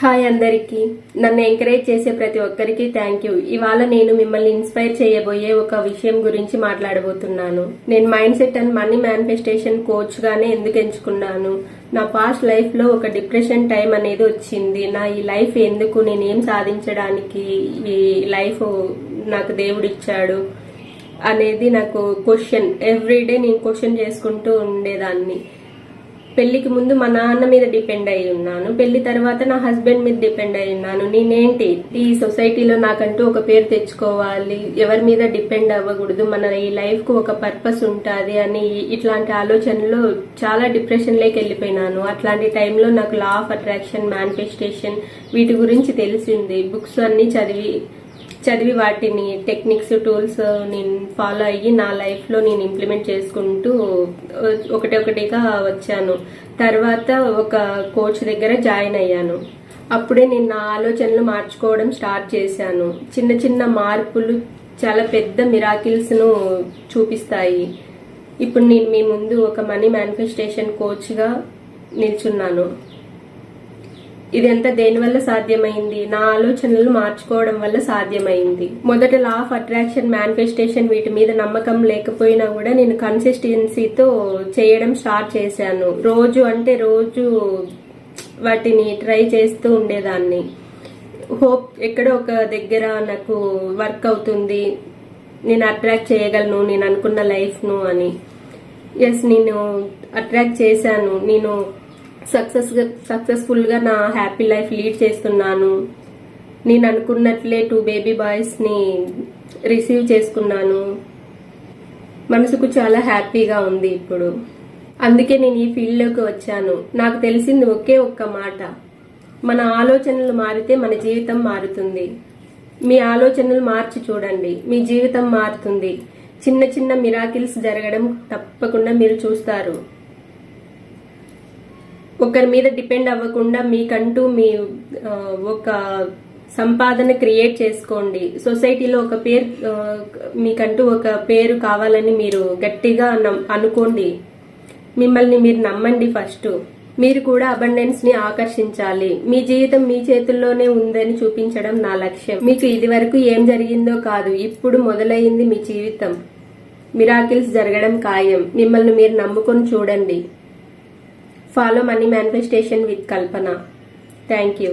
Hi అందరికీ. నన్ను encourage చేసే ప్రతి ఒక్కరికి థ్యాంక్ యూ. ఇవాళ నేను మిమ్మల్ని ఇన్స్పైర్ చేయబోయే ఒక విషయం గురించి మాట్లాడబోతున్నాను. నేను mind set and money manifestation coach గానే ఎందుకు ఎంచుకున్నాను, నా పాస్ట్ లైఫ్ లో ఒక డిప్రెషన్ టైం అనేది వచ్చింది, నా ఈ లైఫ్ ఎందుకు, నేను ఏం సాధించడానికి ఈ లైఫ్ నాకు దేవుడు ఇచ్చాడు అనేది నాకు క్వశ్చన్. ఎవ్రీడే నేను క్వశ్చన్ చేసుకుంటూ ఉండేదాన్ని. పెళ్లికి ముందు మా నాన్న మీద డిపెండ్ అయి ఉన్నాను, పెళ్లి తర్వాత నా హస్బెండ్ మీద డిపెండ్ అయి ఉన్నాను. నేనేంటి ఈ సొసైటీలో నాకంటూ ఒక పేరు తెచ్చుకోవాలి, ఎవరి మీద డిపెండ్ అవ్వకూడదు, మన ఈ లైఫ్ కు ఒక పర్పస్ ఉంటుంది అని ఇట్లాంటి ఆలోచనలో చాలా డిప్రెషన్ లోకి వెళ్ళిపోయినాను. అట్లాంటి టైంలో నాకు లా ఆఫ్ అట్రాక్షన్, మేనిఫెస్టేషన్ వీటి గురించి తెలిసింది. బుక్స్ అన్ని చదివి వాటిని టెక్నిక్స్, టూల్స్ నేను ఫాలో అయ్యి నా లైఫ్ లో నేను ఇంప్లిమెంట్ చేసుకుంటూ ఒకటిగా వచ్చాను. తర్వాత ఒక కోచ్ దగ్గర జాయిన్ అయ్యాను. అప్పుడే నేను నా ఆలోచనలు మార్చుకోవడం స్టార్ట్ చేశాను. చిన్న చిన్న మార్పులు చాలా పెద్ద మిరాకిల్స్ ను చూపిస్తాయి. ఇప్పుడు నేను మీ ముందు ఒక మనీ మేనిఫెస్టేషన్ కోచ్ గా నిల్చున్నాను. ఇదంతా దేని వల్ల సాధ్యమైంది? నా ఆలోచనలు మార్చుకోవడం వల్ల సాధ్యమైంది. మొదట లా ఆఫ్ అట్రాక్షన్, మేనిఫెస్టేషన్ వీటి మీద నమ్మకం లేకపోయినా కూడా నేను కన్సిస్టెన్సీతో చేయడం స్టార్ట్ చేశాను. రోజు వాటిని ట్రై చేస్తూ ఉండేదాన్ని. హోప్ ఎక్కడో ఒక దగ్గర నాకు వర్క్ అవుతుంది, నేను అట్రాక్ట్ చేయగలను నేను అనుకున్న లైఫ్ ను అని. ఎస్, నేను అట్రాక్ట్ చేశాను. నేను సక్సెస్ఫుల్ గా నా హ్యాపీ లైఫ్ లీడ్ చేస్తున్నాను. నేను అనుకున్నట్లే 2 బేబీ బాయ్స్ ని రిసీవ్ చేసుకున్నాను. మనసుకు చాలా హ్యాపీగా ఉంది ఇప్పుడు. అందుకే నేను ఈ ఫీల్డ్ లోకి వచ్చాను. నాకు తెలిసింది ఒకే ఒక్క మాట, మన ఆలోచనలు మారితే మన జీవితం మారుతుంది. మీ ఆలోచనలు మార్చి చూడండి, మీ జీవితం మారుతుంది. చిన్న చిన్న మిరాకిల్స్ జరగడం తప్పకుండా మీరు చూస్తారు. ఒకరి మీద డిపెండ్ అవ్వకుండా మీకంటూ మీ ఒక సంపాదన క్రియేట్ చేసుకోండి. సొసైటీలో ఒక పేరు, మీకంటూ ఒక పేరు కావాలని మీరు గట్టిగా అనుకోండి. మిమ్మల్ని మీరు నమ్మండి. ఫస్ట్ మీరు కూడా అబండెన్స్ ని ఆకర్షించాలి. మీ జీవితం మీ చేతుల్లోనే ఉందని చూపించడం నా లక్ష్యం. మీకు ఇది వరకు ఏం జరిగిందో కాదు, ఇప్పుడు మొదలైంది మీ జీవితం. మిరాకిల్స్ జరగడం ఖాయం. మిమ్మల్ని మీరు నమ్ముకొని చూడండి. Follow Money Manifestation with Kalpana. Thank you.